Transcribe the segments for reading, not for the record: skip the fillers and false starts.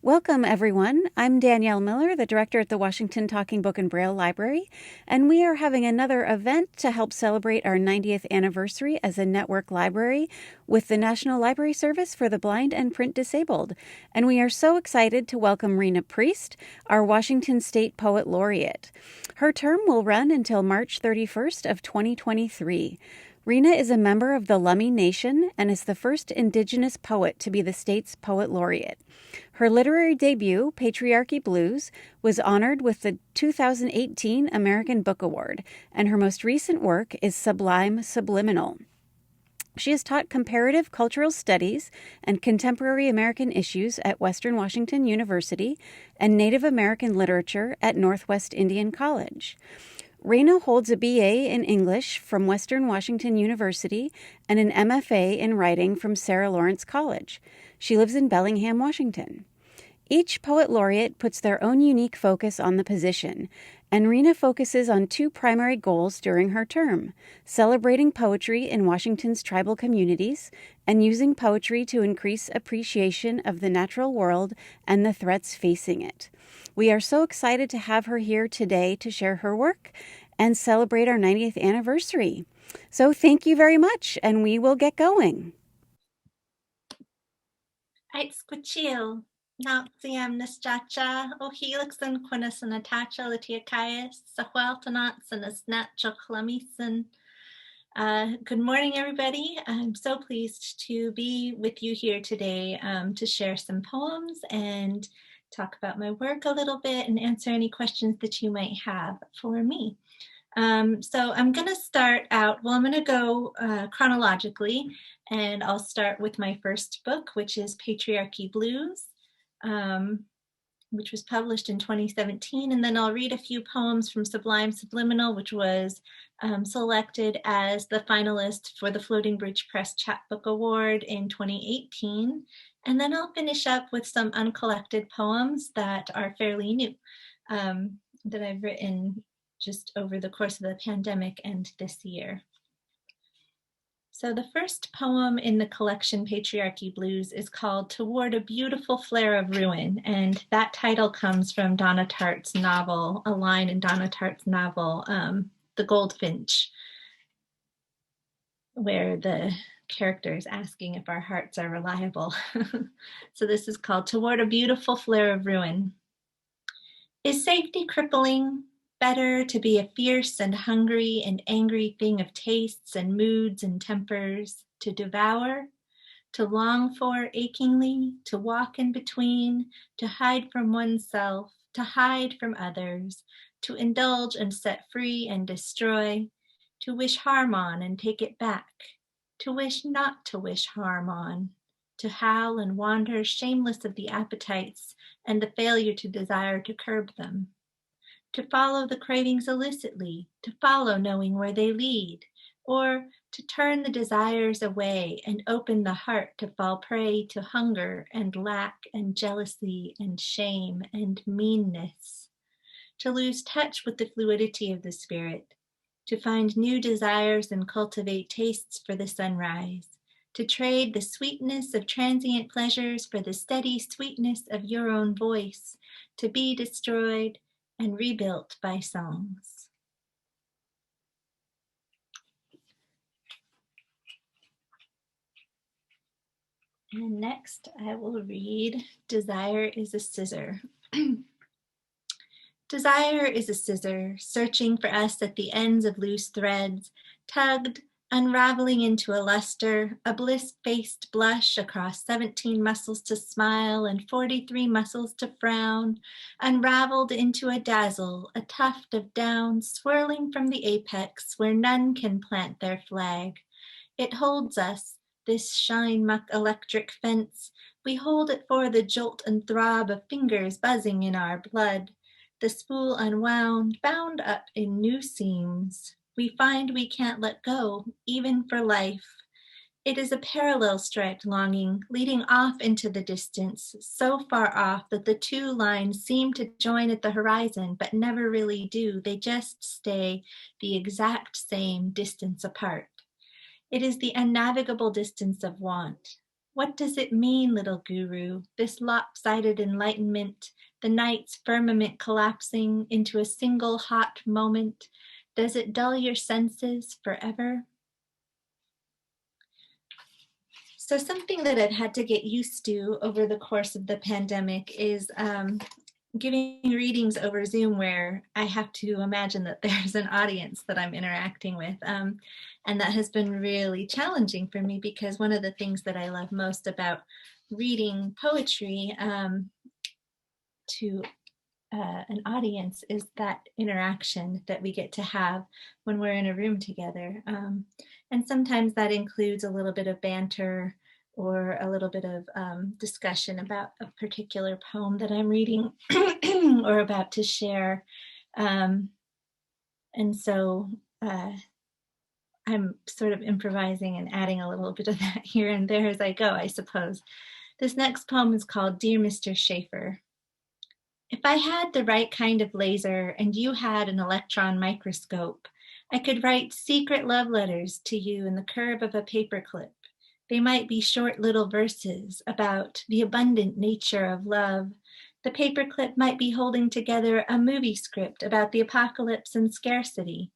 Welcome, everyone. I'm Danielle Miller, the director at the Washington Talking Book and Braille Library, and we are having another event to help celebrate our 90th anniversary as a network library with the National Library Service for the Blind and Print Disabled. And we are so excited to welcome Rena Priest, our Washington State Poet Laureate. Her term will run until March 31st of 2023. Rena is a member of the Lummi Nation and is the first Indigenous poet to be the state's Poet Laureate. Her literary debut, Patriarchy Blues, was honored with the 2018 American Book Award, and her most recent work is Sublime Subliminal. She has taught comparative cultural studies and contemporary American issues at Western Washington University and Native American literature at Northwest Indian College. Rena holds a BA in English from Western Washington University and an MFA in writing from Sarah Lawrence College. She lives in Bellingham, Washington. Each poet laureate puts their own unique focus on the position, and Rena focuses on two primary goals during her term: celebrating poetry in Washington's tribal communities and using poetry to increase appreciation of the natural world and the threats facing it. We are so excited to have her here today to share her work and celebrate our 90th anniversary. So thank you very much, and we will get going. Ait squachil, nautiam nisjacha, o helixen quinus and atacha latiacaius, sahualtanats and asnatcha chlamisen. Good morning, everybody. I'm so pleased to be with you here today to share some poems and talk about my work a little bit and answer any questions that you might have for me. So I'm going to start out, I'm going to go chronologically, and I'll start with my first book, which is Patriarchy Blues, which was published in 2017. And then I'll read a few poems from Sublime Subliminal, which was selected as the finalist for the Floating Bridge Press Chapbook Award in 2018. And then I'll finish up with some uncollected poems that are fairly new, that I've written just over the course of the pandemic and this year. So the first poem in the collection, Patriarchy Blues, is called Toward a Beautiful Flare of Ruin, and that title comes from Donna Tartt's novel, a line in Donna Tartt's novel, The Goldfinch, where the character is asking if our hearts are reliable. So this is called Toward a Beautiful Flare of Ruin. Is safety crippling? Better to be a fierce and hungry and angry thing of tastes and moods and tempers, to devour, to long for achingly, to walk in between, to hide from oneself, to hide from others, to indulge and set free and destroy, to wish harm on and take it back, to wish not to wish harm on, to howl and wander shameless of the appetites and the failure to desire to curb them, to follow the cravings illicitly, to follow knowing where they lead, or to turn the desires away and open the heart to fall prey to hunger and lack and jealousy and shame and meanness, to lose touch with the fluidity of the spirit, to find new desires and cultivate tastes for the sunrise, to trade the sweetness of transient pleasures for the steady sweetness of your own voice, to be destroyed and rebuilt by songs. And next I will read Desire is a Scissor. Desire is a scissor, searching for us at the ends of loose threads, tugged, unraveling into a luster, a bliss-faced blush across 17 muscles to smile and 43 muscles to frown, unraveled into a dazzle, a tuft of down swirling from the apex where none can plant their flag. It holds us, this shine-muck electric fence. We hold it for the jolt and throb of fingers buzzing in our blood. The spool unwound, bound up in new seams. We find we can't let go, even for life. It is a parallel striped longing, leading off into the distance, so far off that the two lines seem to join at the horizon, but never really do. They just stay the exact same distance apart. It is the unnavigable distance of want. What does it mean, little guru, this lopsided enlightenment, the night's firmament collapsing into a single hot moment? Does it dull your senses forever? So something that I've had to get used to over the course of the pandemic is giving readings over Zoom where I have to imagine that there's an audience that I'm interacting with. And that has been really challenging for me because one of the things that I love most about reading poetry to an audience is that interaction that we get to have when we're in a room together. And sometimes that includes a little bit of banter or a little bit of discussion about a particular poem that I'm reading or about to share. And so I'm sort of improvising and adding a little bit of that here and there as I go, I suppose. This next poem is called Dear Mr. Schaefer. If I had the right kind of laser and you had an electron microscope, I could write secret love letters to you in the curve of a paperclip. They might be short little verses about the abundant nature of love. The paperclip might be holding together a movie script about the apocalypse and scarcity.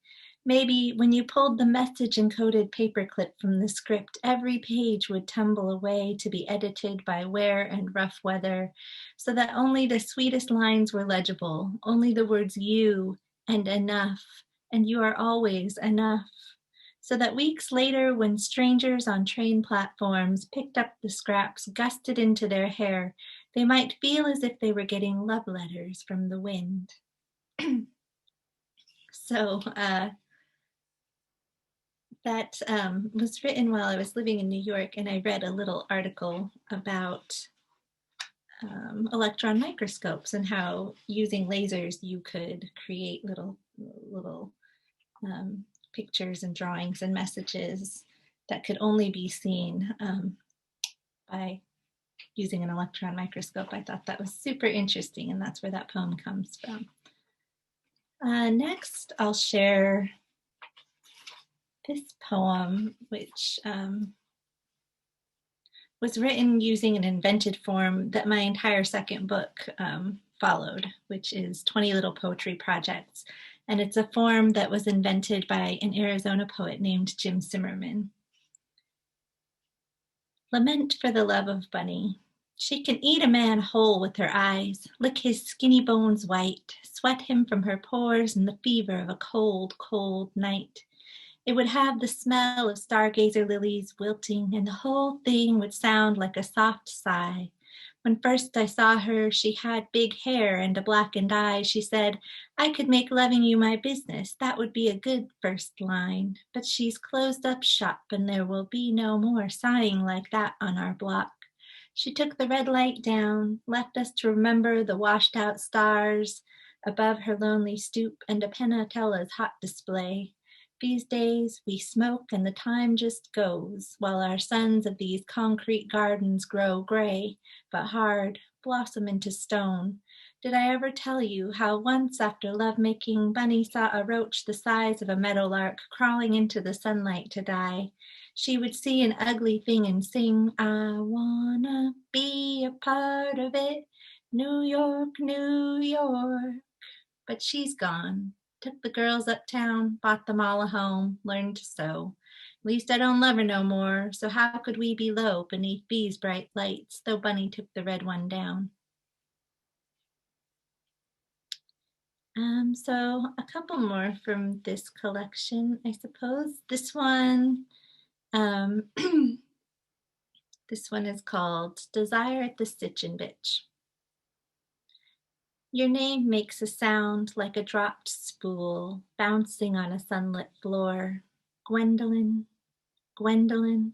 Maybe when you pulled the message-encoded paperclip from the script, every page would tumble away to be edited by wear and rough weather, so that only the sweetest lines were legible, only the words you and enough, and you are always enough. So that weeks later, when strangers on train platforms picked up the scraps gusted into their hair, they might feel as if they were getting love letters from the wind. So that was written while I was living in New York, and I read a little article about electron microscopes and how using lasers you could create little pictures and drawings and messages that could only be seen by using an electron microscope. I thought that was super interesting, and that's where that poem comes from. Next, I'll share this poem, which was written using an invented form that my entire second book followed, which is 20 Little Poetry Projects. And it's a form that was invented by an Arizona poet named Jim Zimmerman. Lament for the love of Bunny. She can eat a man whole with her eyes, lick his skinny bones white, sweat him from her pores in the fever of a cold, cold night. It would have the smell of stargazer lilies wilting, and the whole thing would sound like a soft sigh. When first I saw her, she had big hair and a blackened eye. She said, I could make loving you my business. That would be a good first line. But she's closed up shop, and there will be no more sighing like that on our block. She took the red light down, left us to remember the washed out stars above her lonely stoop and a Penatella's hot display. These days we smoke and the time just goes, while our sons of these concrete gardens grow gray, but hard, blossom into stone. Did I ever tell you how once after lovemaking, Bunny saw a roach the size of a meadowlark crawling into the sunlight to die? She would see an ugly thing and sing, I wanna be a part of it, New York, New York. But she's gone. Took the girls uptown, bought them all a home, learned to sew. At least I don't love her no more, so how could we be low beneath these bright lights, though Bunny took the red one down? So a couple more from this collection, I suppose. This one this one is called Desire at the Stitchin' Bitch. Your name makes a sound like a dropped spool bouncing on a sunlit floor. Gwendolyn, Gwendolyn.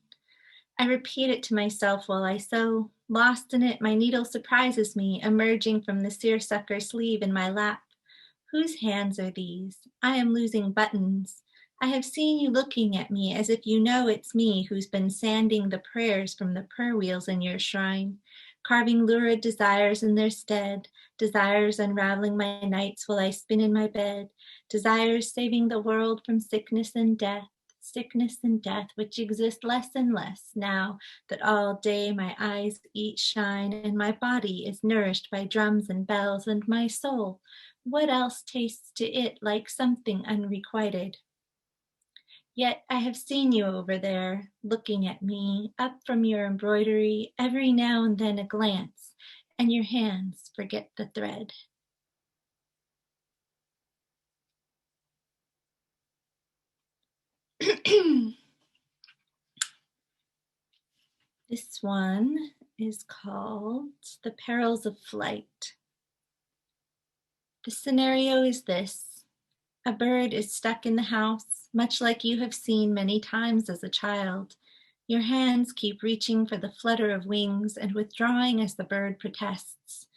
I repeat it to myself while I sew. Lost in it, my needle surprises me, emerging from the seersucker sleeve in my lap. Whose hands are these? I am losing buttons. I have seen you looking at me as if you know it's me who's been sanding the prayers from the prayer wheels in your shrine, carving lurid desires in their stead, desires unraveling my nights while I spin in my bed, desires saving the world from sickness and death, sickness and death, which exist less and less now that all day my eyes eat shine, and my body is nourished by drums and bells, and my soul, what else tastes to it like something unrequited? Yet I have seen you over there, looking at me, up from your embroidery, every now and then a glance, and your hands forget the thread. This one is called The Perils of Flight. The scenario is this. A bird is stuck in the house, much like you have seen many times as a child. Your hands keep reaching for the flutter of wings and withdrawing as the bird protests.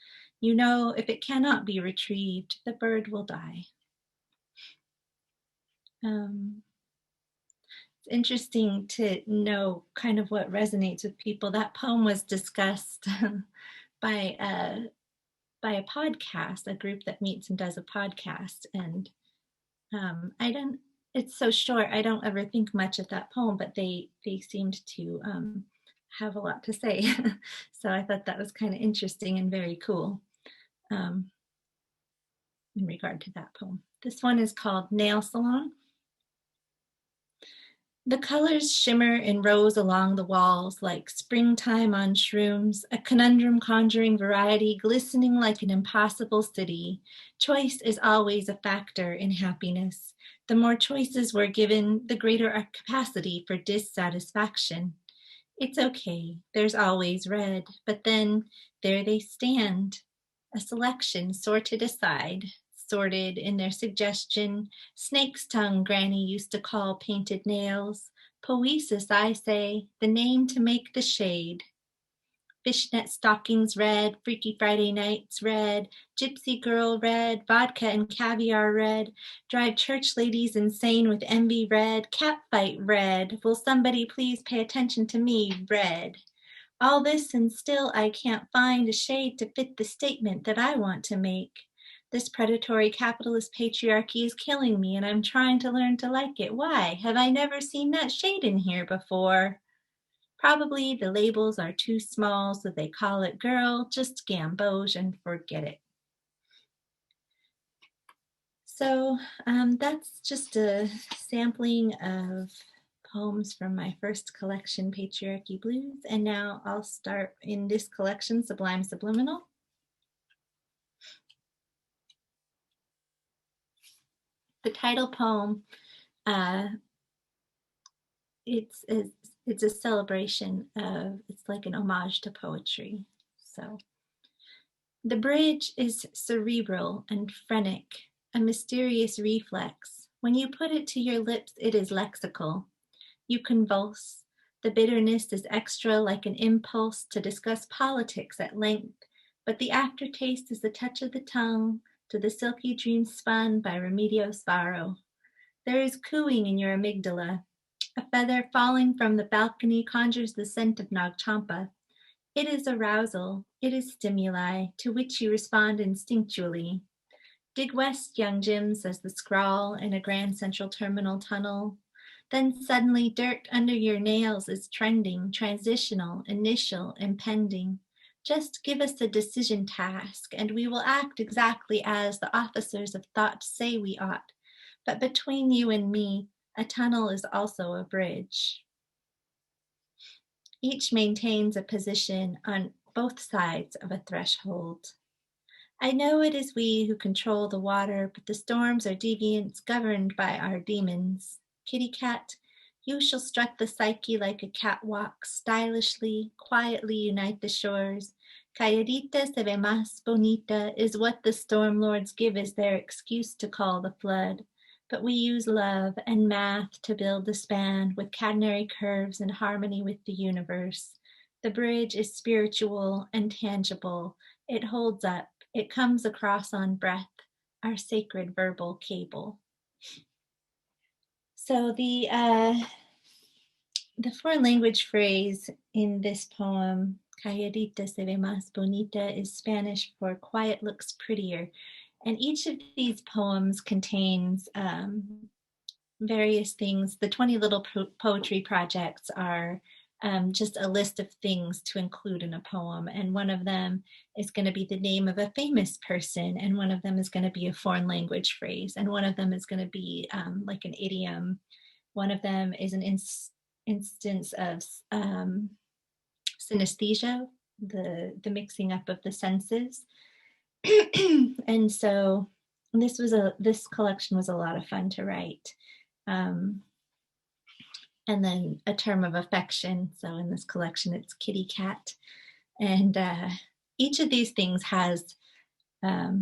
You know if it cannot be retrieved, the bird will die. It's interesting to know kind of what resonates with people. That poem was discussed by a podcast, a group that meets and does a podcast. And it's so short, I don't ever think much of that poem, but they seemed to have a lot to say. So I thought that was kind of interesting and very cool in regard to that poem. This one is called Nail Salon. The colors shimmer in rows along the walls like springtime on shrooms, a conundrum conjuring variety glistening like an impossible city. Choice is always a factor in happiness. The more choices we're given, the greater our capacity for dissatisfaction. It's okay, there's always red, but then there they stand, a selection sorted aside, sorted in their suggestion. Snake's tongue, Granny used to call painted nails. Poesis, I say, the name to make the shade. Fishnet stockings red, Freaky Friday nights red, Gypsy girl red, vodka and caviar red, drive church ladies insane with envy red, catfight red, will somebody please pay attention to me red. All this and still I can't find a shade to fit the statement that I want to make. This predatory capitalist patriarchy is killing me and I'm trying to learn to like it. Why? Have I never seen that shade in here before? Probably the labels are too small, so they call it girl, just gamboge and forget it. So that's just a sampling of poems from my first collection, Patriarchy Blues, and now I'll start in this collection, Sublime Subliminal. The title poem, it's a celebration of, it's like an homage to poetry. So the bridge is cerebral and phrenic, a mysterious reflex. When you put it to your lips, it is lexical. You convulse. The bitterness is extra, like an impulse to discuss politics at length, but the aftertaste is the touch of the tongue to the silky dream spun by Remedios Varo. There is cooing in your amygdala. A feather falling from the balcony conjures the scent of Nagchampa. It is arousal, it is stimuli, to which you respond instinctually. Dig west, young Jim, says the scrawl in a Grand Central Terminal tunnel. Then suddenly dirt under your nails is trending, transitional, initial, impending. Just give us a decision task, and we will act exactly as the officers of thought say we ought. But between you and me, a tunnel is also a bridge. Each maintains a position on both sides of a threshold. I know it is we who control the water, but the storms are deviants governed by our demons. Kitty cat, you shall strut the psyche like a catwalk, stylishly, quietly unite the shores. Calladita se ve más bonita is what the storm lords give as their excuse to call the flood. But we use love and math to build the span with catenary curves in harmony with the universe. The bridge is spiritual and tangible. It holds up. It comes across on breath, our sacred verbal cable. So the foreign language phrase in this poem, Calladita se ve más bonita, is Spanish for quiet looks prettier. And each of these poems contains various things. The 20 little poetry projects are just a list of things to include in a poem. And one of them is going to be the name of a famous person. And one of them is going to be a foreign language phrase. And one of them is going to be like an idiom. One of them is an instance of synesthesia, the mixing up of the senses. And so this collection was a lot of fun to write. And then a term of affection. So in this collection, it's kitty cat. And each of these things has a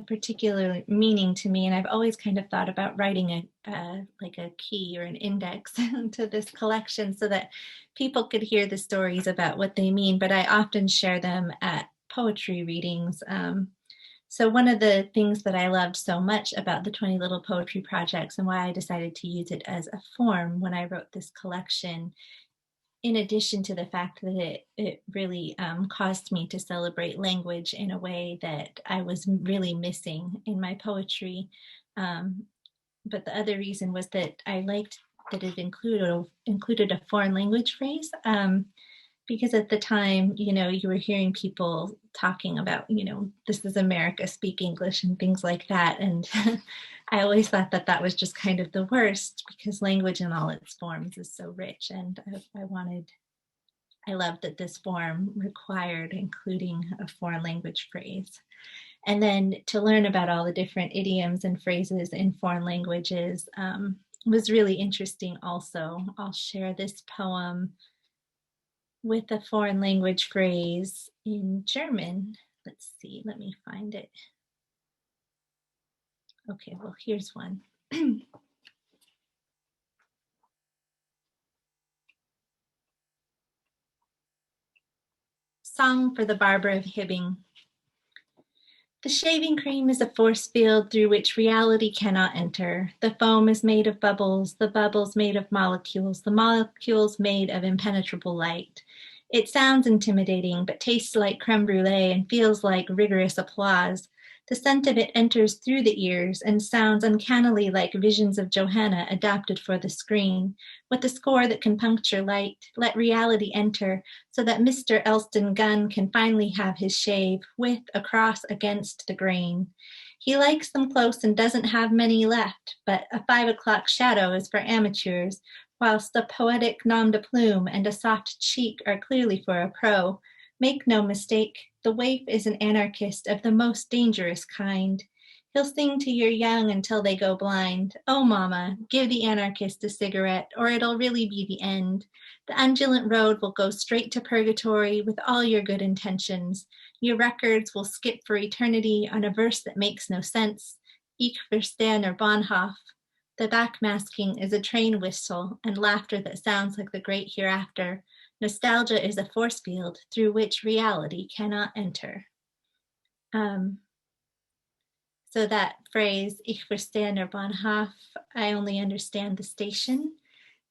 particular meaning to me. And I've always kind of thought about writing like a key or an index to this collection so that people could hear the stories about what they mean. But I often share them at poetry readings. So one of the things that I loved so much about the 20 Little Poetry Projects and why I decided to use it as a form when I wrote this collection, in addition to the fact that it really caused me to celebrate language in a way that I was really missing in my poetry. But the other reason was that I liked that it included a foreign language phrase. Because at the time, you were hearing people talking about, this is America, speak English and things like that. And I always thought that that was just kind of the worst because language in all its forms is so rich. And I loved that this form required including a foreign language phrase. And then to learn about all the different idioms and phrases in foreign languages was really interesting also. I'll share this poem with a foreign language phrase in German. Let's see, let me find it. Okay, well, here's one. Song for the Barber of Hibbing. The shaving cream is a force field through which reality cannot enter. The foam is made of bubbles, the bubbles made of molecules, the molecules made of impenetrable light. It sounds intimidating, but tastes like creme brulee and feels like rigorous applause. The scent of it enters through the ears and sounds uncannily like visions of Johanna adapted for the screen. With a score that can puncture light, let reality enter so that Mr. Elston Gunn can finally have his shave with across against the grain. He likes them close and doesn't have many left, but a 5 o'clock shadow is for amateurs, whilst a poetic nom de plume and a soft cheek are clearly for a pro. Make no mistake, the waif is an anarchist of the most dangerous kind. He'll sing to your young until they go blind. Oh, mama, give the anarchist a cigarette, or it'll really be the end. The undulant road will go straight to purgatory with all your good intentions. Your records will skip for eternity on a verse that makes no sense. Ich verstehe nur Bahnhof. The backmasking is a train whistle and laughter that sounds like the great hereafter. Nostalgia is a force field through which reality cannot enter. So that phrase, ich verstehe nur Bahnhof, I only understand the station,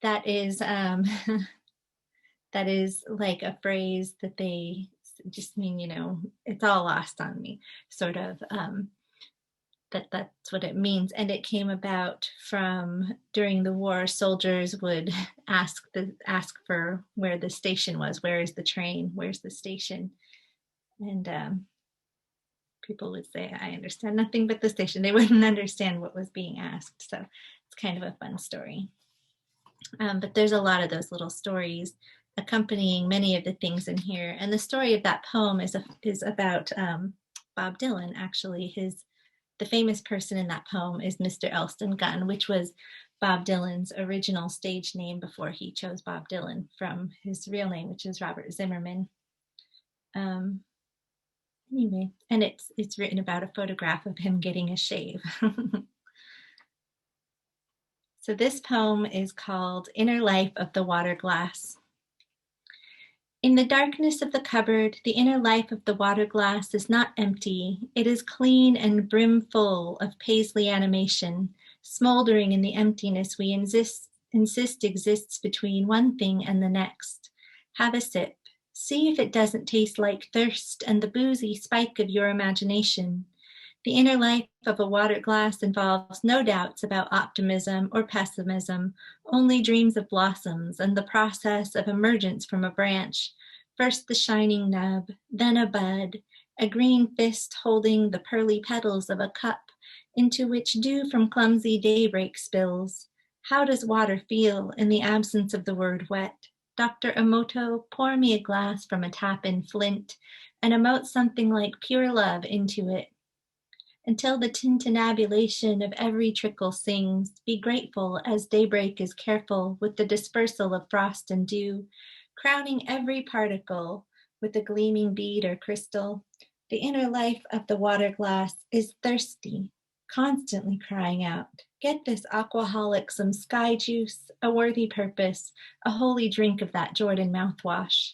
that is that is like a phrase that they just mean, it's all lost on me, sort of. That's what it means. And it came about from during the war, soldiers would ask for where the station was. Where is the train? Where's the station? And people would say, I understand nothing but the station. They wouldn't understand what was being asked. So it's kind of a fun story. But there's a lot of those little stories accompanying many of the things in here. And the story of that poem is about Bob Dylan, actually. The famous person in that poem is Mr. Elston Gunn, which was Bob Dylan's original stage name before he chose Bob Dylan from his real name, which is Robert Zimmerman. Anyway, and it's written about a photograph of him getting a shave. So this poem is called Inner Life of the Water Glass. In the darkness of the cupboard, the inner life of the water glass is not empty. It is clean and brimful of paisley animation, smoldering in the emptiness we insist exists between one thing and the next. Have a sip. See if it doesn't taste like thirst and the boozy spike of your imagination. The inner life of a water glass involves no doubts about optimism or pessimism, only dreams of blossoms and the process of emergence from a branch, first the shining nub, then a bud, a green fist holding the pearly petals of a cup into which dew from clumsy daybreak spills. How does water feel in the absence of the word wet? Dr. Emoto, pour me a glass from a tap in Flint and emote something like pure love into it. Until the tintinnabulation of every trickle sings, be grateful as daybreak is careful with the dispersal of frost and dew, crowning every particle with a gleaming bead or crystal. The inner life of the water glass is thirsty, constantly crying out, get this aquaholic some sky juice, a worthy purpose, a holy drink of that Jordan mouthwash.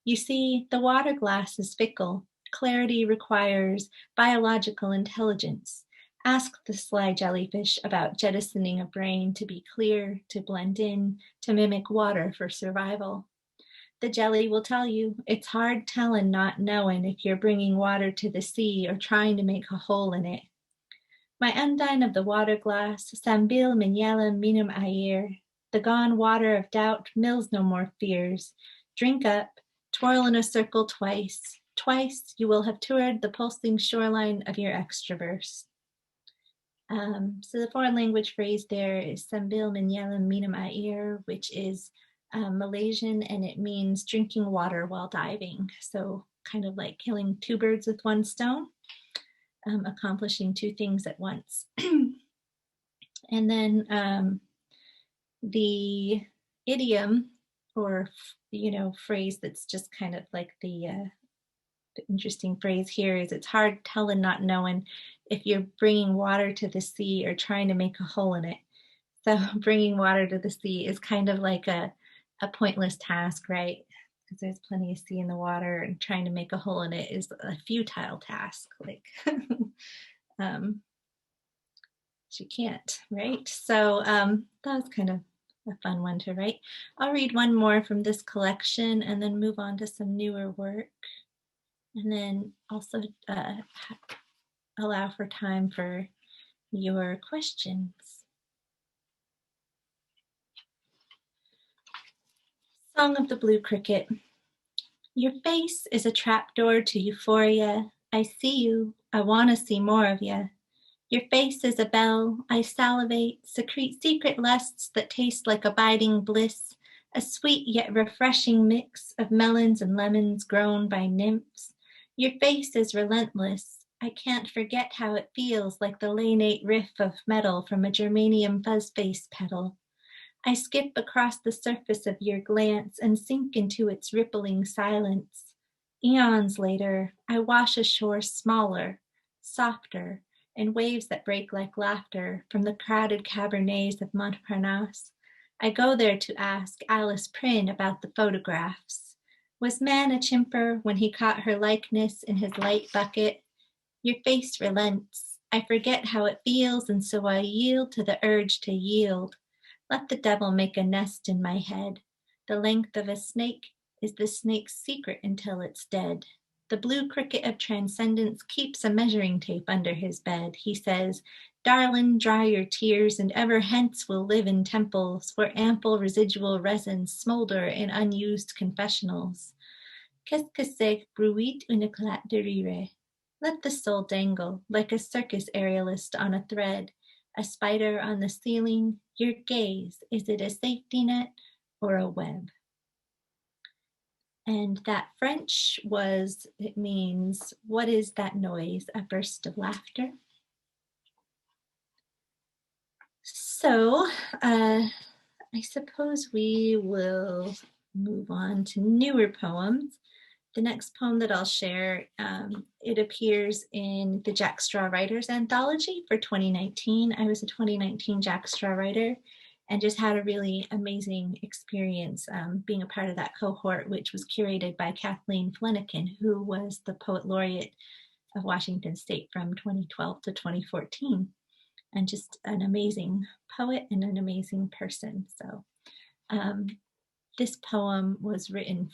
You see, the water glass is fickle. Clarity requires biological intelligence. Ask the sly jellyfish about jettisoning a brain to be clear, to blend in, to mimic water for survival. The jelly will tell you it's hard tellin' not knowing if you're bringing water to the sea or trying to make a hole in it. My undine of the water glass, Sambil minyela minum ayer. The gone water of doubt mills no more fears. Drink up, twirl in a circle twice. Twice you will have toured the pulsing shoreline of your extraverse. So the foreign language phrase there is Sambil minyela minum ayer, which is Malaysian, and it means drinking water while diving. So kind of like killing two birds with one stone. Accomplishing two things at once. And then the idiom or, phrase that's just kind of like the interesting phrase here is it's hard telling not knowing if you're bringing water to the sea or trying to make a hole in it. So bringing water to the sea is kind of like a pointless task, right? Because there's plenty of sea in the water, and trying to make a hole in it is a futile task. Like, you can't, right? So that was kind of a fun one to write. I'll read one more from this collection and then move on to some newer work. And then also allow for time for your questions. Song of the Blue Cricket. Your face is a trapdoor to euphoria. I see you. I want to see more of you. Your face is a bell. I salivate, secrete secret lusts that taste like abiding bliss, a sweet yet refreshing mix of melons and lemons grown by nymphs. Your face is relentless. I can't forget how it feels like the lanate riff of metal from a germanium fuzzface pedal. I skip across the surface of your glance and sink into its rippling silence. Eons later, I wash ashore smaller, softer, in waves that break like laughter from the crowded cabernets of Montparnasse. I go there to ask Alice Prynne about the photographs. Was man a chimper when he caught her likeness in his light bucket? Your face relents. I forget how it feels, and so I yield to the urge to yield. Let the devil make a nest in my head. The length of a snake is the snake's secret until it's dead. The blue cricket of transcendence keeps a measuring tape under his bed. He says, darlin', dry your tears, and ever hence will live in temples where ample residual resins smolder in unused confessionals. Qu'est-ce que c'est bruit un éclat de rire? Let the soul dangle like a circus aerialist on a thread. A spider on the ceiling, your gaze, is it a safety net or a web? And that French it means, what is that noise? A burst of laughter. So I suppose we will move on to newer poems. The next poem that I'll share, it appears in the Jack Straw Writers Anthology for 2019. I was a 2019 Jack Straw writer and just had a really amazing experience being a part of that cohort, which was curated by Kathleen Flanagan, who was the Poet Laureate of Washington State from 2012 to 2014, and just an amazing poet and an amazing person. So this poem was written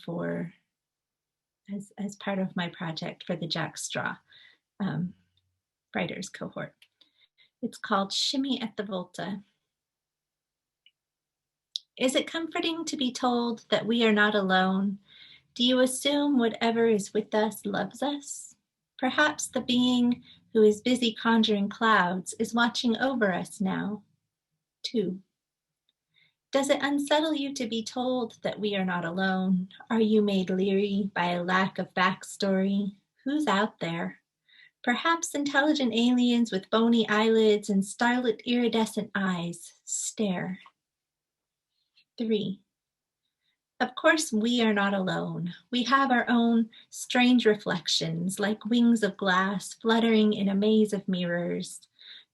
as part of my project for the Jack Straw. writers cohort. It's called Shimmy at the Volta. Is it comforting to be told that we are not alone? Do you assume whatever is with us loves us? Perhaps the being who is busy conjuring clouds is watching over us now, too. Does it unsettle you to be told that we are not alone? Are you made leery by a lack of backstory? Who's out there? Perhaps intelligent aliens with bony eyelids and starlit iridescent eyes stare. 3. Of course, we are not alone. We have our own strange reflections, like wings of glass fluttering in a maze of mirrors,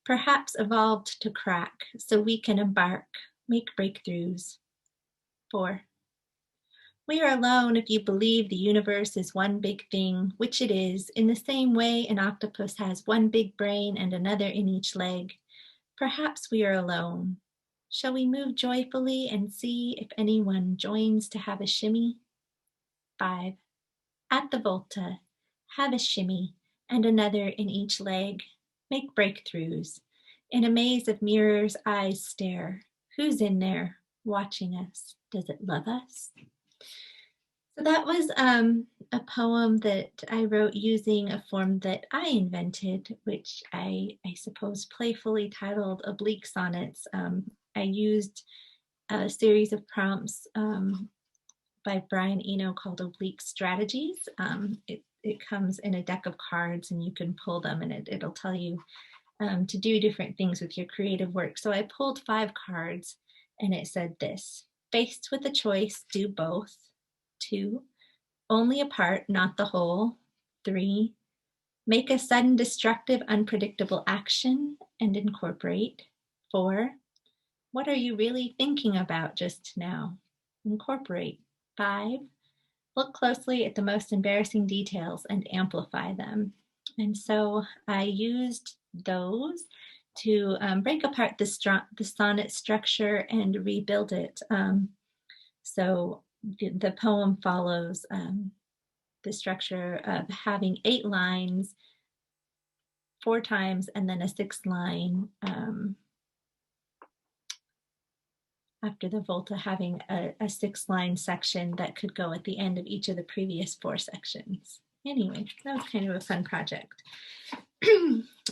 perhaps evolved to crack so we can embark, make breakthroughs. 4. We are alone if you believe the universe is one big thing, which it is, in the same way an octopus has one big brain and another in each leg. Perhaps we are alone. Shall we move joyfully and see if anyone joins to have a shimmy? 5. At the Volta, have a shimmy and another in each leg. Make breakthroughs. In a maze of mirrors, eyes stare. Who's in there watching us? Does it love us? So that was a poem that I wrote using a form that I invented, which I suppose playfully titled Oblique Sonnets. I used a series of prompts by Brian Eno called Oblique Strategies. It comes in a deck of cards and you can pull them and it'll tell you to do different things with your creative work. So I pulled 5 cards and it said this: faced with a choice, do both. 2, only a part, not the whole. 3, make a sudden, destructive, unpredictable action and incorporate. 4, what are you really thinking about just now? Incorporate. 5, look closely at the most embarrassing details and amplify them. And so I used those to break apart the sonnet structure and rebuild it. So the poem follows the structure of having 8 lines 4 times and then a 6th line after the Volta, having a 6-line section that could go at the end of each of the previous 4 sections. Anyway, that was kind of a fun project.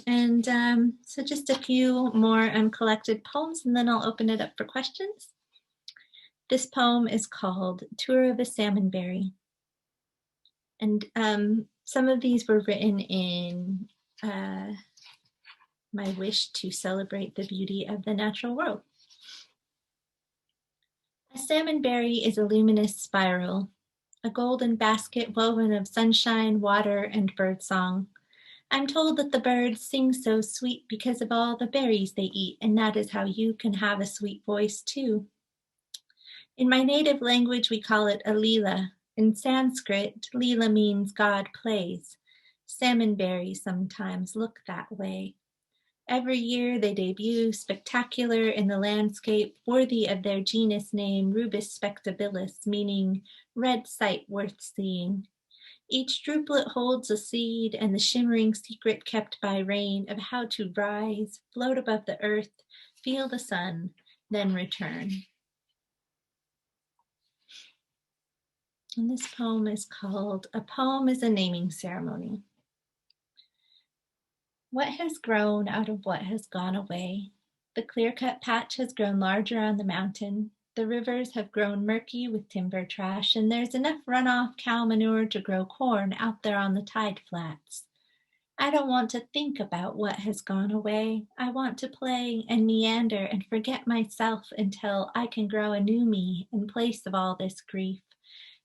And so just a few more collected poems and then I'll open it up for questions. This poem is called Tour of a Salmonberry. And some of these were written in my wish to celebrate the beauty of the natural world. A salmonberry is a luminous spiral, a golden basket woven of sunshine, water, and birdsong. I'm told that the birds sing so sweet because of all the berries they eat, and that is how you can have a sweet voice too. In my native language, we call it a lila. In Sanskrit, lila means God plays. Salmonberries sometimes look that way. Every year they debut spectacular in the landscape, worthy of their genus name Rubus spectabilis, meaning red sight worth seeing. Each druplet holds a seed and the shimmering secret kept by rain of how to rise, float above the earth, feel the sun, then return. And this poem is called A Poem is a Naming Ceremony. What has grown out of what has gone away? The clear-cut patch has grown larger on the mountain. The rivers have grown murky with timber trash, and there's enough runoff cow manure to grow corn out there on the tide flats. I don't want to think about what has gone away. I want to play and meander and forget myself until I can grow a new me in place of all this grief.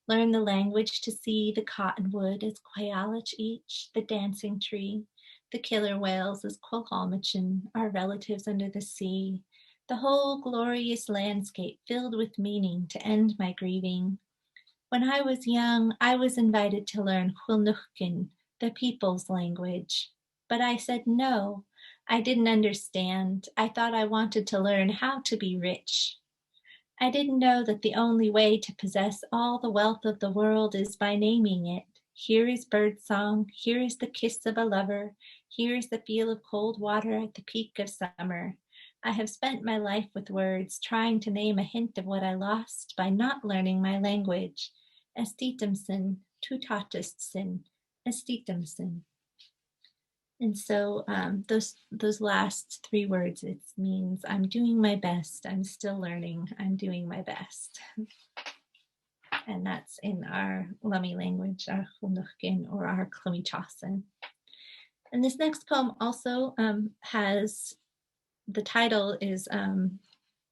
Learn the language to see the cottonwood as Quayalich each, the dancing tree, the killer whales as Qualmachin, our relatives under the sea, the whole glorious landscape filled with meaning to end my grieving. When I was young, I was invited to learn Quilnuchkin, the people's language. But I said no, I didn't understand. I thought I wanted to learn how to be rich. I didn't know that the only way to possess all the wealth of the world is by naming it. Here is bird song, here is the kiss of a lover, here is the feel of cold water at the peak of summer. I have spent my life with words, trying to name a hint of what I lost by not learning my language. Estitumsen, tutatistsen, estitumsen. And so those last three words, it means I'm doing my best, I'm still learning, I'm doing my best. And that's in our Lummi language, our Chlunuchkin or our Chlumichasen. And this next poem also has, the title is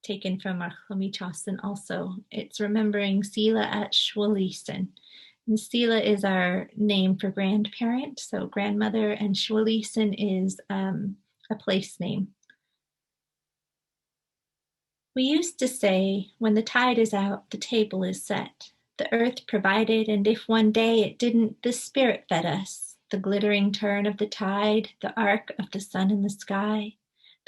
taken from our Chlumichasen also. It's remembering Sila at Schwalisen. And Sila is our name for grandparent, so grandmother, and Schwalisen is a place name. We used to say, when the tide is out, the table is set. The earth provided, and if one day it didn't, the spirit fed us. The glittering turn of the tide, the arc of the sun in the sky,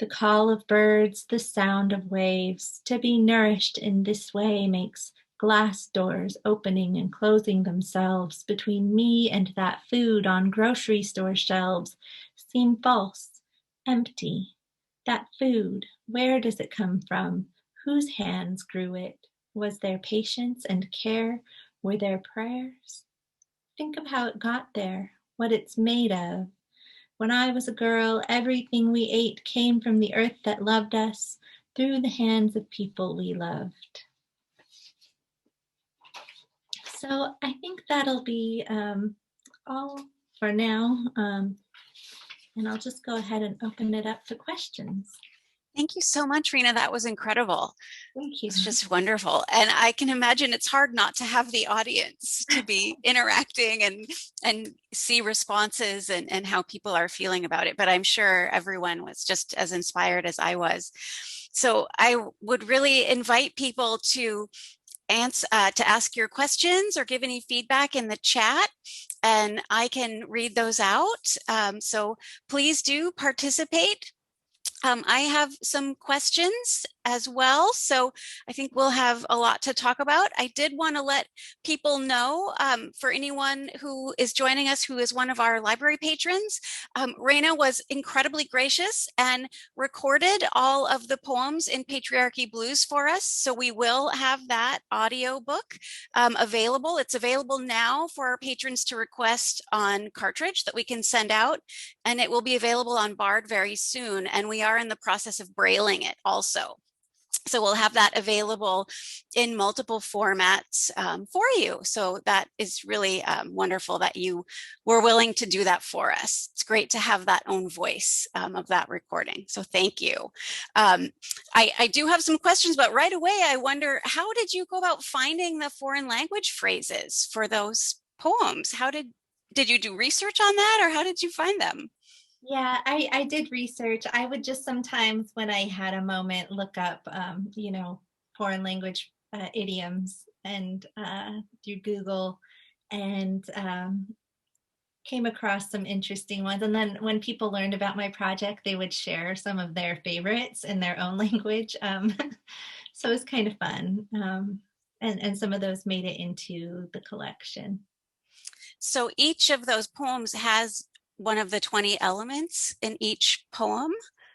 the call of birds, the sound of waves. To be nourished in this way makes glass doors opening and closing themselves between me and that food on grocery store shelves seem false, empty. That food, where does it come from? Whose hands grew it? Was there patience and care? Were there prayers? Think of how it got there, what it's made of. When I was a girl, everything we ate came from the earth that loved us through the hands of people we loved. So I think that'll be all for now. And I'll just go ahead and open it up to questions. Thank you so much, Rena. That was incredible. Thank you. It's just wonderful. And I can imagine it's hard not to have the audience to be interacting and see responses and how people are feeling about it. But I'm sure everyone was just as inspired as I was. So I would really invite people to ask your questions or give any feedback in the chat, and I can read those out. So please do participate. I have some questions as well, so I think we'll have a lot to talk about. I did want to let people know, for anyone who is joining us who is one of our library patrons, Rena was incredibly gracious and recorded all of the poems in Patriarchy Blues for us, so we will have that audio book available. It's available now for our patrons to request on cartridge that we can send out, and it will be available on Bard very soon, and we are in the process of brailing it also. So we'll have that available in multiple formats for you. So that is really wonderful that you were willing to do that for us. It's great to have that own voice of that recording. So thank you. I do have some questions, but right away I wonder, how did you go about finding the foreign language phrases for those poems? How did you do research on that, or how did you find them? Yeah, I did research. I would just sometimes, when I had a moment, look up, foreign language idioms and through Google, and came across some interesting ones. And then when people learned about my project, they would share some of their favorites in their own language. So it was kind of fun. And some of those made it into the collection. So each of those poems has one of the 20 elements in each poem?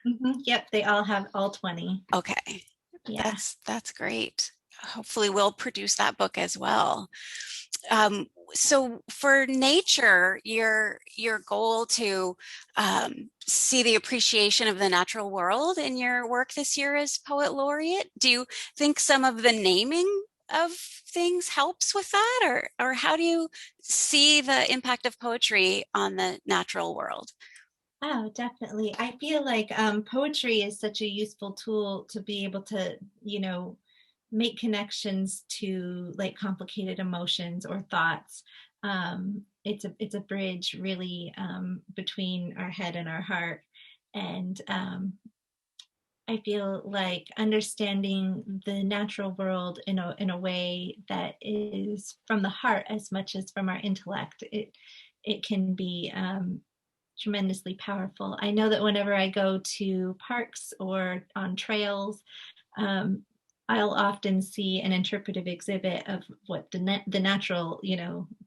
Mm-hmm. Yep, they all have all 20. Okay, yeah, that's great. Hopefully we'll produce that book as well. So for nature, your goal to see the appreciation of the natural world in your work this year as Poet Laureate, do you think some of the naming of things helps with that, or how do you see the impact of poetry on the natural world? oh, definitely. I feel like poetry is such a useful tool to be able to, make connections to like complicated emotions or thoughts. It's a bridge really between our head and our heart, and I feel like understanding the natural world in a way that is from the heart as much as from our intellect, it can be tremendously powerful. I know that whenever I go to parks or on trails, I'll often see an interpretive exhibit of what the natural,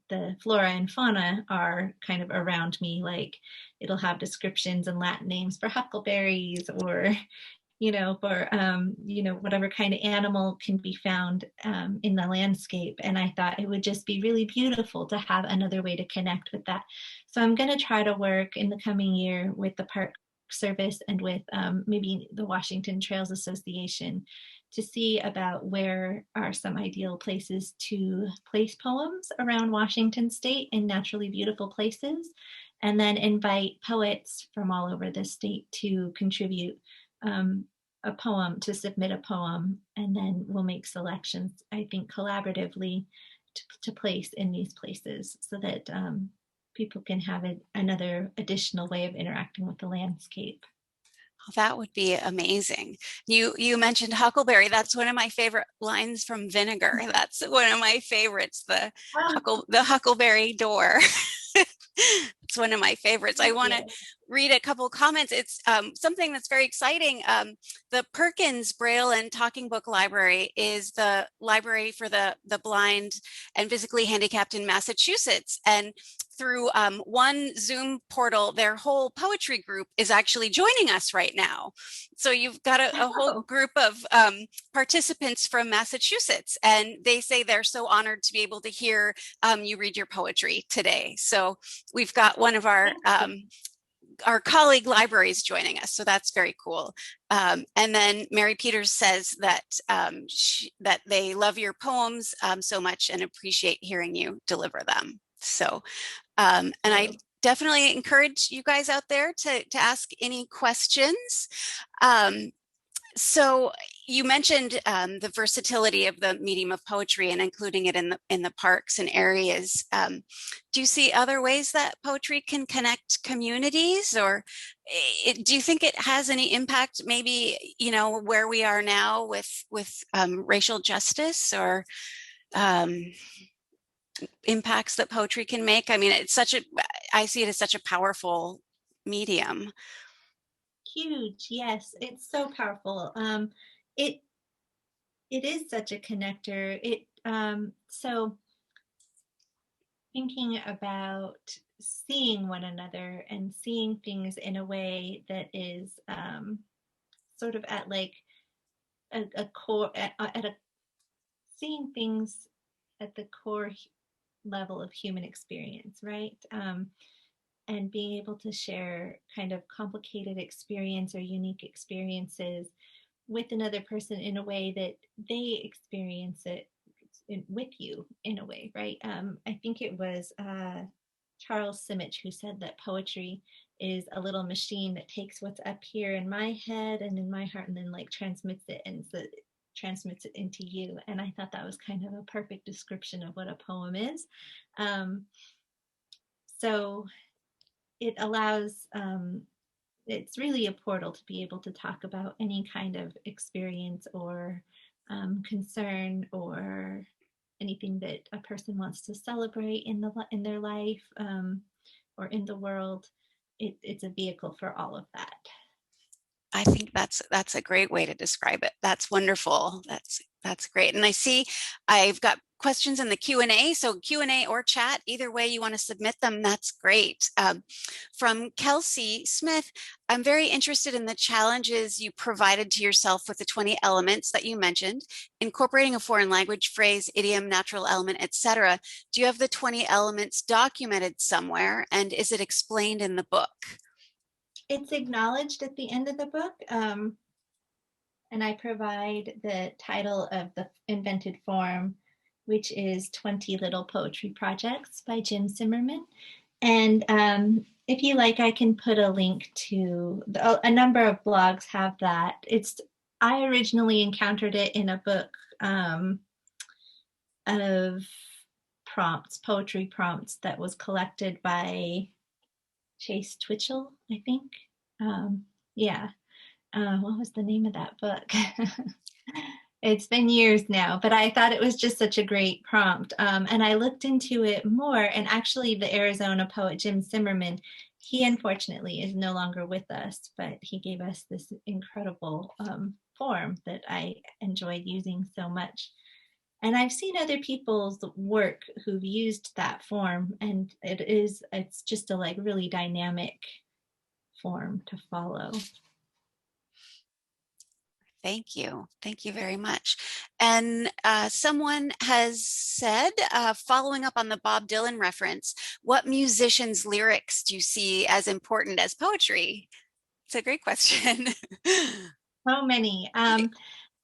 the flora and fauna are kind of around me. Like it'll have descriptions and Latin names for huckleberries, or for whatever kind of animal can be found in the landscape. And I thought it would just be really beautiful to have another way to connect with that. So I'm going to try to work in the coming year with the Park Service and with maybe the Washington Trails Association to see about where are some ideal places to place poems around Washington State in naturally beautiful places, and then invite poets from all over the state to contribute a poem, to submit a poem, and then we'll make selections, I think, collaboratively to place in these places so that people can have another additional way of interacting with the landscape. That would be amazing. You mentioned huckleberry. That's one of my favorite lines from Vinegar. That's one of my favorites, the huckleberry door. It's one of my favorites. I want to read a couple comments. It's something that's very exciting. The Perkins Braille and Talking Book Library is the library for the blind and physically handicapped in Massachusetts. And through one Zoom portal, their whole poetry group is actually joining us right now. So you've got a whole group of participants from Massachusetts, and they say they're so honored to be able to hear you read your poetry today. So we've got one of our colleague libraries joining us, so that's very cool. And then Mary Peters says that that they love your poems so much and appreciate hearing you deliver them. So, and I definitely encourage you guys out there to ask any questions. So you mentioned the versatility of the medium of poetry and including it in the parks and areas. Do you see other ways that poetry can connect communities, or do you think it has any impact, maybe, where we are now with racial justice, or impacts that poetry can make? I mean, I see it as such a powerful medium. Huge, yes, it's so powerful. It is such a connector. So thinking about seeing one another and seeing things in a way that is sort of at like a core, seeing things at the core level of human experience, right? And being able to share kind of complicated experience or unique experiences with another person in a way that they experience it with you in a way, right? I think it was Charles Simic who said that poetry is a little machine that takes what's up here in my head and in my heart and then like transmits it, and so transmits it into you. And I thought that was kind of a perfect description of what a poem is. So it allows, it's really a portal to be able to talk about any kind of experience or concern or anything that a person wants to celebrate in their life or in the world. It's a vehicle for all of that. I think that's a great way to describe it. That's wonderful. That's great. And I see I've got questions in the Q&A. So Q&A or chat, either way you want to submit them, that's great. From Kelsey Smith, I'm very interested in the challenges you provided to yourself with the 20 elements that you mentioned, incorporating a foreign language, phrase, idiom, natural element, etc. Do you have the 20 elements documented somewhere, and is it explained in the book? It's acknowledged at the end of the book, and I provide the title of the invented form, which is 20 Little Poetry Projects by Jim Zimmerman. And if you like, I can put a link to a number of blogs have that. I originally encountered it in a book of prompts, poetry prompts that was collected by Chase Twitchell, I think. What was the name of that book? It's been years now, but I thought it was just such a great prompt. And I looked into it more, and actually the Arizona poet Jim Zimmerman, he unfortunately is no longer with us, but he gave us this incredible form that I enjoyed using so much. And I've seen other people's work who've used that form, and it's just a like really dynamic form to follow. Thank you. Thank you very much. And someone has said, following up on the Bob Dylan reference, what musician's lyrics do you see as important as poetry? It's a great question. So many. I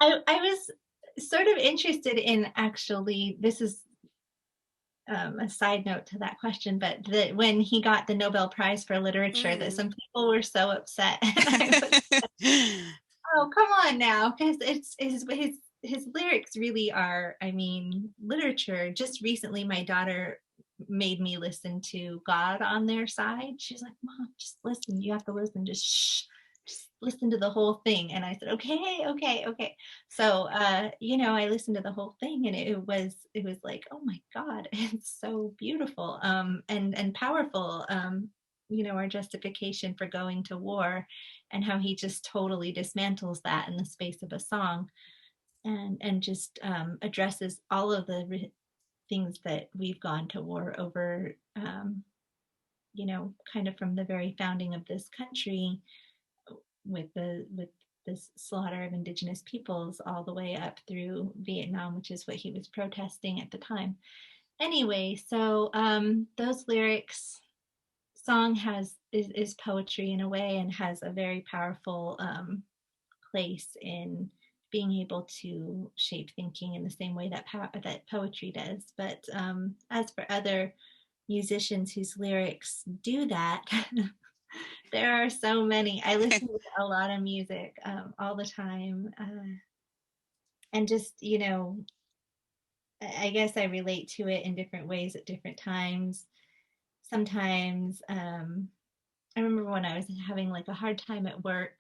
was sort of interested in, actually, this is a side note to that question, but when he got the Nobel Prize for Literature, that some people were so upset. Oh, come on now, because it's his lyrics really are, I mean, literature. Just recently, my daughter made me listen to God on Their Side. She's like, Mom, just listen. You have to listen. Just shh. Just listen to the whole thing. And I said, okay. So, I listened to the whole thing, and it was like, oh my God, it's so beautiful, and powerful. Our justification for going to war, and how he just totally dismantles that in the space of a song, and just addresses all of the things that we've gone to war over, kind of from the very founding of this country, with this slaughter of indigenous peoples all the way up through Vietnam, which is what he was protesting at the time. Anyway, so those lyrics, song is poetry in a way, and has a very powerful place in being able to shape thinking in the same way that poetry does. But as for other musicians whose lyrics do that, there are so many. I listen to a lot of music all the time, and just I guess I relate to it in different ways at different times. Sometimes I remember when I was having like a hard time at work,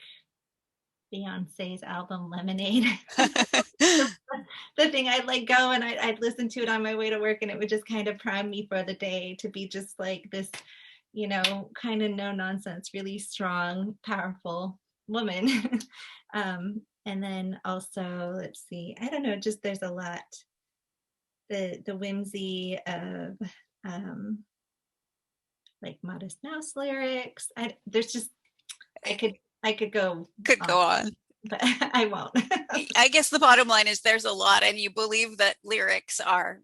Beyonce's album Lemonade. The thing, I'd like go and I'd listen to it on my way to work, and it would just kind of prime me for the day to be just like this, kind of no nonsense, really strong, powerful woman. And then also, let's see, I don't know, just there's a lot. The whimsy of like Modest Mouse lyrics. There's just, I could go on, but I won't. I guess the bottom line is there's a lot, and you believe that lyrics are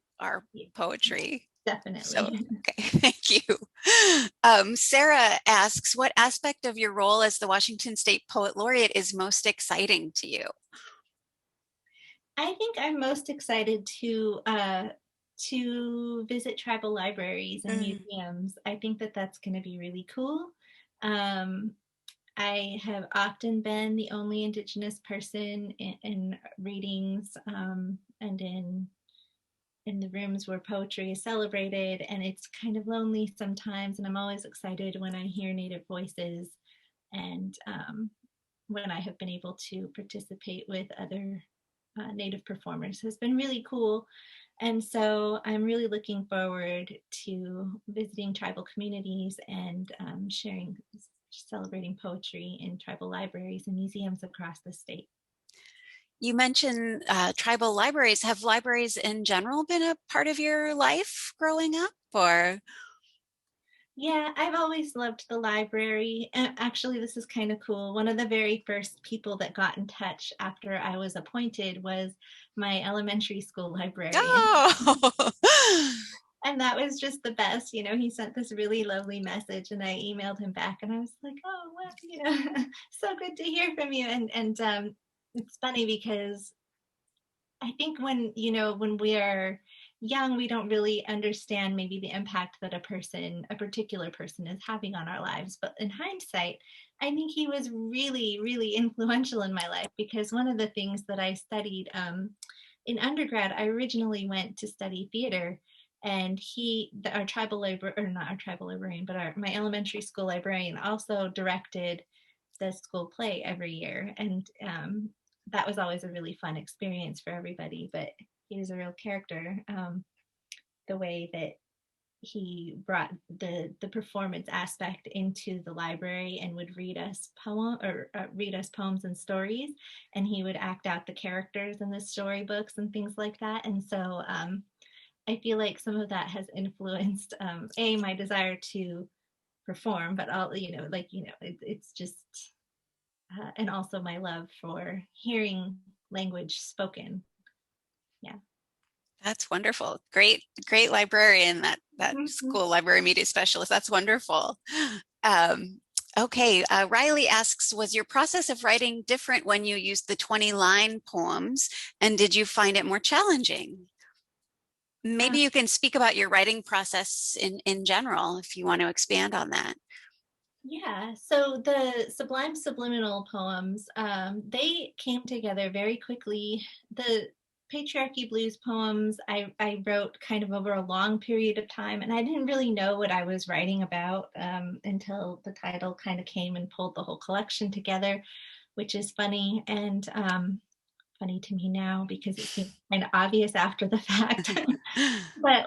poetry. Definitely. So, okay, thank you. Sarah asks, what aspect of your role as the Washington State Poet Laureate is most exciting to you? I think I'm most excited to visit tribal libraries and museums. I think that that's going to be really cool. I have often been the only Indigenous person in readings, and in the rooms where poetry is celebrated, and it's kind of lonely sometimes, and I'm always excited when I hear Native voices, and when I have been able to participate with other Native performers has been really cool. And so I'm really looking forward to visiting tribal communities and celebrating poetry in tribal libraries and museums across the state. You mentioned tribal libraries. Have libraries in general been a part of your life growing up, or? Yeah, I've always loved the library. Actually, this is kind of cool. One of the very first people that got in touch after I was appointed was my elementary school librarian. Oh. And that was just the best. He sent this really lovely message, and I emailed him back, and I was like, oh, well, so good to hear from you. And it's funny because I think when we are young, we don't really understand maybe the impact that a particular person is having on our lives. But in hindsight, I think he was really, really influential in my life, because one of the things that I studied in undergrad, I originally went to study theater, and our tribal librarian, or not our tribal librarian, but my elementary school librarian also directed the school play every year. And that was always a really fun experience for everybody, but he was a real character. The way that, he brought the performance aspect into the library and would read us poems and stories, and he would act out the characters in the storybooks and things like that. And so I feel like some of that has influenced my desire to perform, but it's just and also my love for hearing language spoken. Yeah. That's wonderful. Great librarian, that Mm-hmm. school library media specialist. That's wonderful. Okay, Riley asks, was your process of writing different when you used the 20-line poems, and did you find it more challenging? Maybe you can speak about your writing process in general, if you want to expand on that. Yeah, so the Sublime Subliminal poems, they came together very quickly. The Patriarchy Blues poems I wrote kind of over a long period of time, and I didn't really know what I was writing about until the title kind of came and pulled the whole collection together, which is funny, and funny to me now because it seems kind of obvious after the fact. But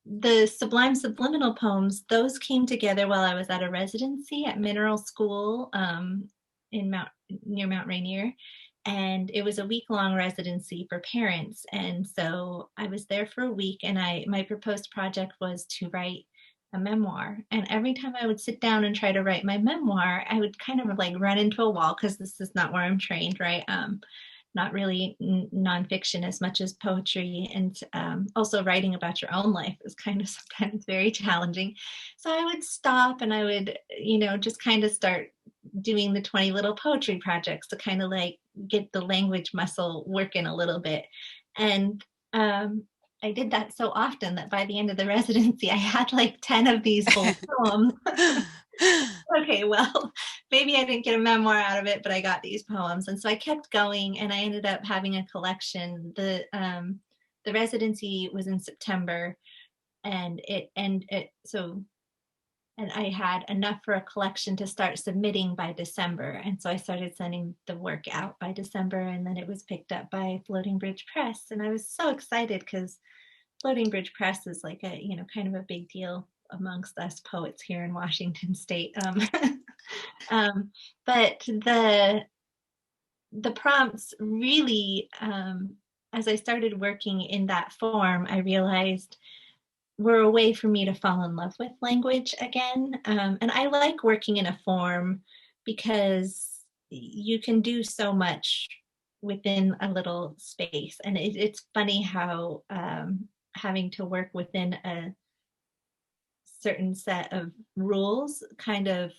the Sublime Subliminal poems, those came together while I was at a residency at Mineral School near Mount Rainier. And it was a week-long residency for parents. And so I was there for a week, and my proposed project was to write a memoir. And every time I would sit down and try to write my memoir, I would kind of like run into a wall, because this is not where I'm trained, right? Not really nonfiction as much as poetry, and also writing about your own life is kind of sometimes very challenging. So I would stop and I would, just kind of start doing the 20 little poetry projects to kind of like get the language muscle working a little bit. And I did that so often that by the end of the residency, I had like 10 of these whole poems. Okay, well, maybe I didn't get a memoir out of it, but I got these poems. And so I kept going, and I ended up having a collection. The residency was in September, and I had enough for a collection to start submitting by December. And so I started sending the work out by December, and then it was picked up by Floating Bridge Press. And I was so excited because Floating Bridge Press is like a, kind of a big deal amongst us poets here in Washington State. But the prompts really, as I started working in that form, I realized were a way for me to fall in love with language again. And I like working in a form because you can do so much within a little space. And it's funny how having to work within a certain set of rules kind of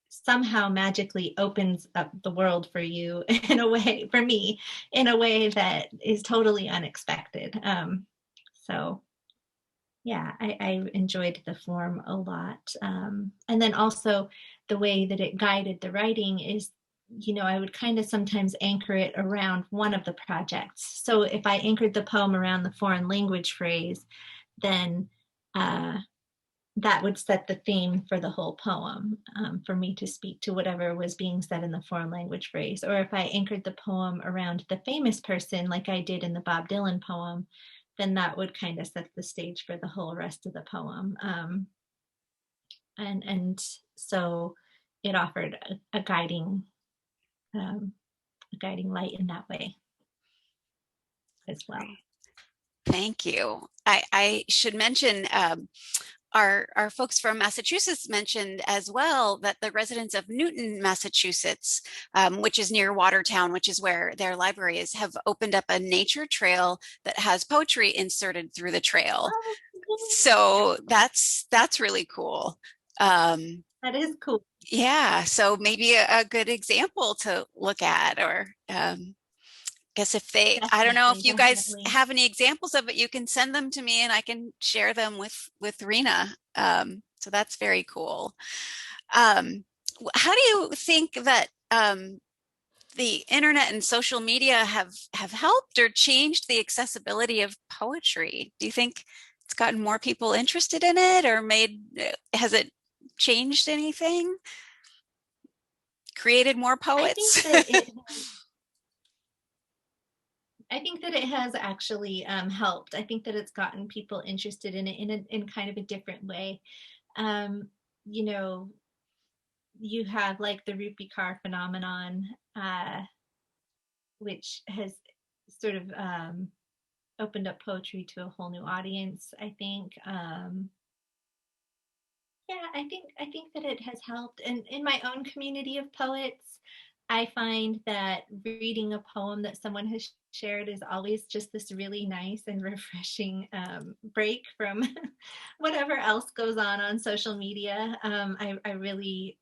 somehow magically opens up the world for you in a way, for me, in a way that is totally unexpected. So yeah, I enjoyed the form a lot. And then also the way that it guided the writing is, I would kind of sometimes anchor it around one of the projects. So if I anchored the poem around the foreign language phrase, then that would set the theme for the whole poem, for me to speak to whatever was being said in the foreign language phrase. Or if I anchored the poem around the famous person, like I did in the Bob Dylan poem, then that would kind of set the stage for the whole rest of the poem. And so it offered a guiding light in that way as well. Thank you. I should mention our folks from Massachusetts mentioned as well that the residents of Newton, Massachusetts, which is near Watertown, which is where their library is, have opened up a nature trail that has poetry inserted through the trail. So that's really cool. That is cool. Yeah, so maybe a good example to look at, or guess if they, definitely, I don't know if you guys have any examples of it, you can send them to me and I can share them with Rena. So that's very cool. How do you think that the internet and social media have helped or changed the accessibility of poetry? Do you think it's gotten more people interested in it, or has it changed anything? Created more poets? I think that I think that it has actually helped. I think that it's gotten people interested in it in kind of a different way. Um, you know, you have like the Rupi Kaur phenomenon, which has sort of opened up poetry to a whole new audience, I think. Yeah, I think that it has helped. And in my own community of poets, I find that reading a poem that someone has shared is always just this really nice and refreshing break from whatever else goes on social media. I really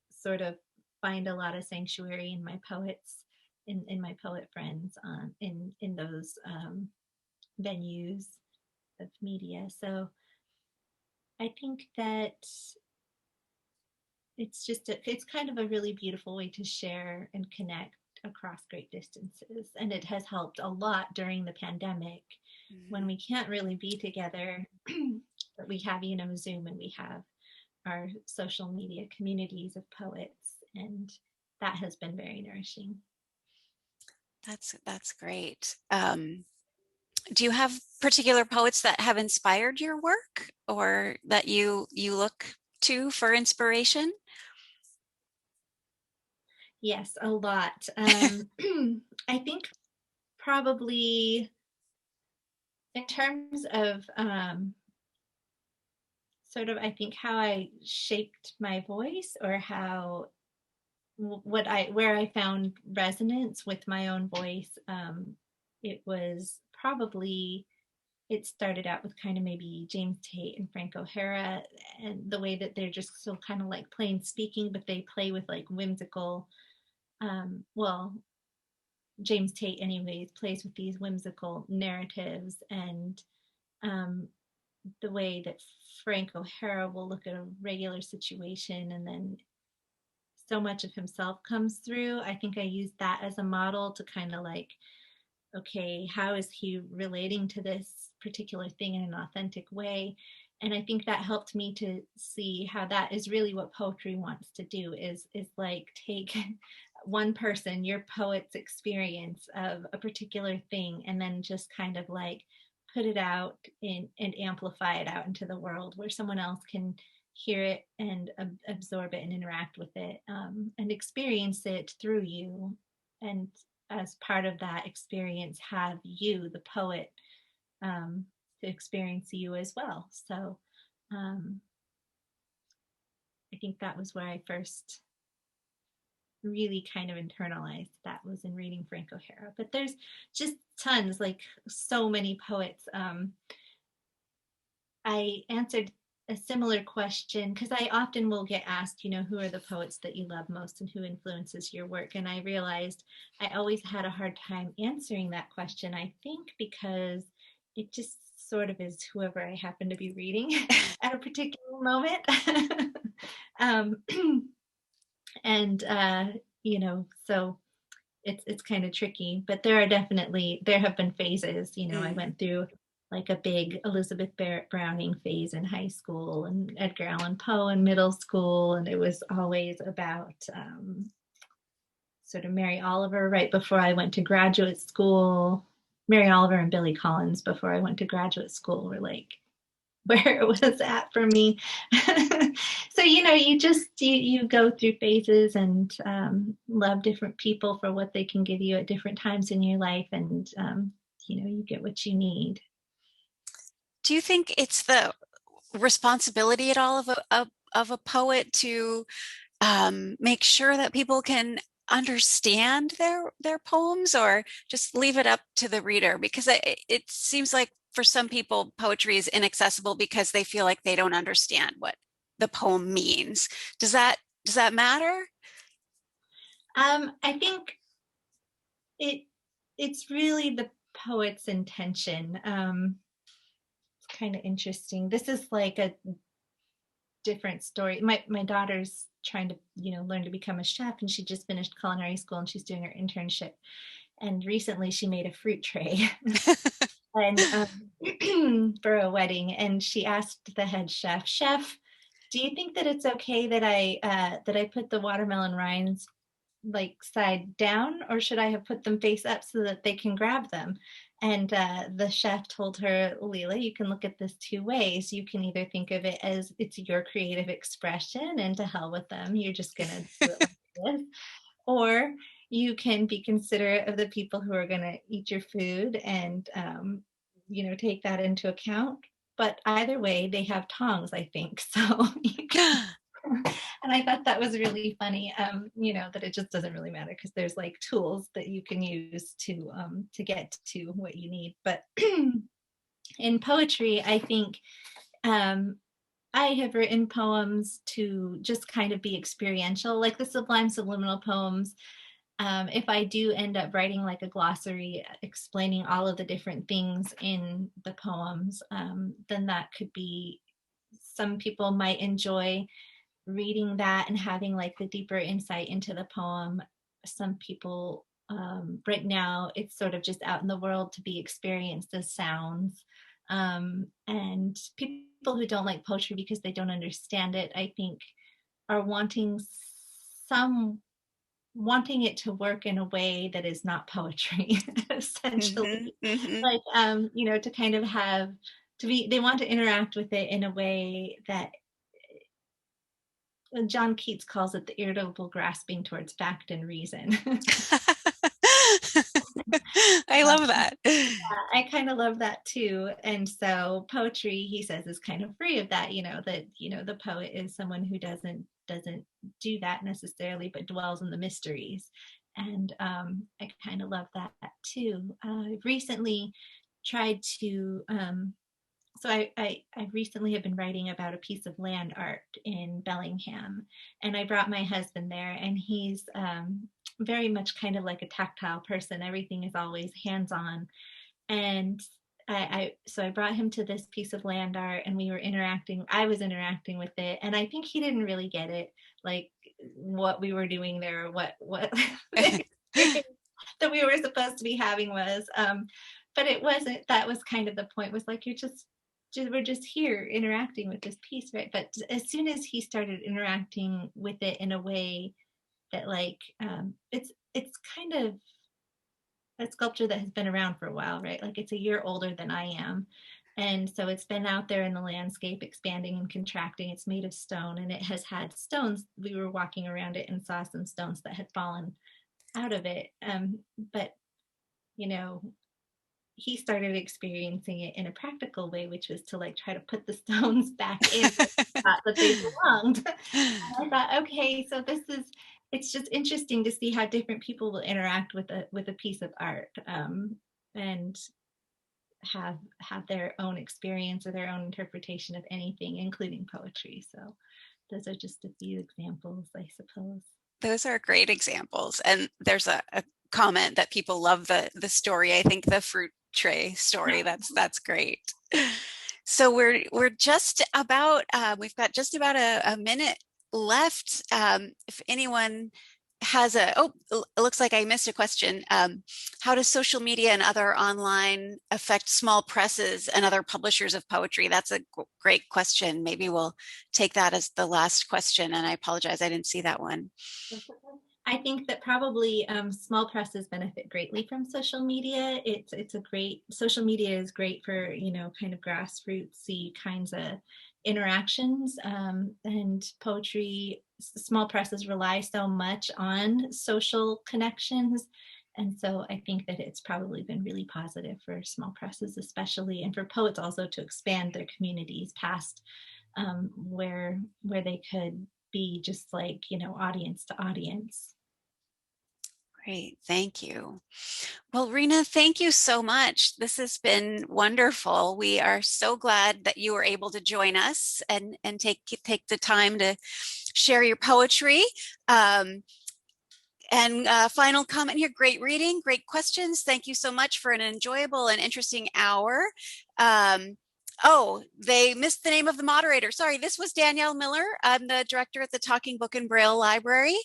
sort of find a lot of sanctuary in my poets, in my poet friends, in those venues of media. So I think that it's kind of a really beautiful way to share and connect across great distances, and it has helped a lot during the pandemic when we can't really be together. But we have Zoom, and we have our social media communities of poets, and that has been very nourishing. That's great. Do you have particular poets that have inspired your work, or that you look to for inspiration? Yes, a lot. I think probably in terms of sort of, I think, how I shaped my voice, or how where I found resonance with my own voice. It was probably, it started out with kind of maybe James Tate and Frank O'Hara, and the way that they're just so kind of like plain speaking, but they play with like whimsical, well, James Tate anyways plays with these whimsical narratives, and the way that Frank O'Hara will look at a regular situation, and then so much of himself comes through. I think I used that as a model to kind of like, okay, how is he relating to this particular thing in an authentic way? And I think that helped me to see how that is really what poetry wants to do, is like take one person, your poet's experience of a particular thing, and then just kind of like put it out in and amplify it out into the world where someone else can hear it and absorb it and interact with it, and experience it through you. And as part of that experience, have you, the poet, to experience you as well. So I think that was where I first really kind of internalized that, was in reading Frank O'Hara. But there's just tons, like so many poets. I answered a similar question because I often will get asked, who are the poets that you love most and who influences your work? And I realized I always had a hard time answering that question, I think because it just sort of is whoever I happen to be reading at a particular moment. And so it's kind of tricky, but there have been phases. I went through like a big Elizabeth Barrett Browning phase in high school, and Edgar Allan Poe in middle school, and it was always about sort of Mary Oliver right before I went to graduate school. Mary Oliver and Billy Collins before I went to graduate school were like where it was at for me. So you go through phases, and love different people for what they can give you at different times in your life, and you get what you need. Do you think it's the responsibility at all of a poet to make sure that people can understand their poems, or just leave it up to the reader? Because it seems like for some people poetry is inaccessible because they feel like they don't understand what the poem means. Does that matter? I think it's really the poet's intention. It's kind of interesting. This is like a different story. My daughter's trying to learn to become a chef, and she just finished culinary school, and she's doing her internship, and recently she made a fruit tray and for a wedding, and she asked the head chef, do you think that it's okay that I put the watermelon rinds like side down, or should I have put them face up so that they can grab them? And the chef told her, Leela, you can look at this two ways. You can either think of it as it's your creative expression and to hell with them, you're just going to do it like this. Or you can be considerate of the people who are going to eat your food and, take that into account. But either way, they have tongs, I think. So you can and I thought that was really funny, that it just doesn't really matter because there's like tools that you can use to get to what you need. But in poetry, I think I have written poems to just kind of be experiential, like the Sublime Subliminal poems. If I do end up writing like a glossary explaining all of the different things in the poems, then that could be, some people might enjoy reading that and having like the deeper insight into the poem. Some people, right now, it's sort of just out in the world to be experienced as sounds. And people who don't like poetry because they don't understand it, I think, are wanting it to work in a way that is not poetry, essentially. Like, to kind of have they want to interact with it in a way that John Keats calls it the irritable grasping towards fact and reason. I love that. Yeah, I kind of love that too. And so poetry, he says, is kind of free of that, the poet is someone who doesn't do that necessarily, but dwells in the mysteries. And I kind of love that too. I've recently tried to so I recently have been writing about a piece of land art in Bellingham, and I brought my husband there, and he's very much kind of like a tactile person. Everything is always hands-on, and so I brought him to this piece of land art, and we were interacting. I was interacting with it, and I think he didn't really get it, like what we were doing there, what that we were supposed to be having was. But it wasn't. That was kind of the point. Was like we're just here interacting with this piece, right? But as soon as he started interacting with it in a way that like it's kind of a sculpture that has been around for a while, right? Like it's a year older than I am, and so it's been out there in the landscape expanding and contracting. It's made of stone, and it has had stones. We were walking around it and saw some stones that had fallen out of it, but he started experiencing it in a practical way, which was to like try to put the stones back in the spot that they belonged. And I thought, okay, so it's just interesting to see how different people will interact with a piece of art, and have their own experience or their own interpretation of anything, including poetry. So those are just a few examples, I suppose. Those are great examples. And there's a comment that people love the story. I think the fruit tray story, that's great. So we're just about we've got just about a minute left. If anyone has it looks like I missed a question. How does social media and other online affect small presses and other publishers of poetry? That's a great question. Maybe we'll take that as the last question, and I apologize, I didn't see that one. I think that probably small presses benefit greatly from social media. It's a great, social media is great for, kind of grassrootsy kinds of interactions, and poetry, small presses rely so much on social connections. And so I think that it's probably been really positive for small presses, especially, and for poets also, to expand their communities past where they could be just like, audience to audience. Great, thank you. Well, Rena, thank you so much. This has been wonderful. We are so glad that you were able to join us and take the time to share your poetry. And final comment here, great reading, great questions. Thank you so much for an enjoyable and interesting hour. Oh, they missed the name of the moderator. Sorry, this was Danielle Miller. I'm the director at the Talking Book and Braille Library.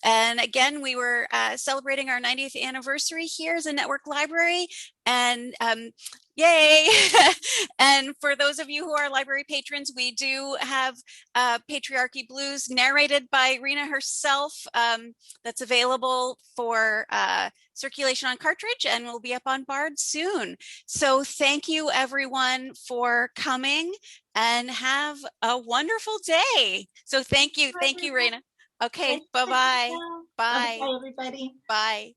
And again, we were celebrating our 90th anniversary here as a network library. And yay! And for those of you who are library patrons, we do have Patriarchy Blues narrated by Rena herself. That's available for circulation on cartridge and will be up on Bard soon. So thank you everyone for coming and have a wonderful day. So thank you, Rena. Okay, bye-bye. Bye. Bye, everybody. Bye.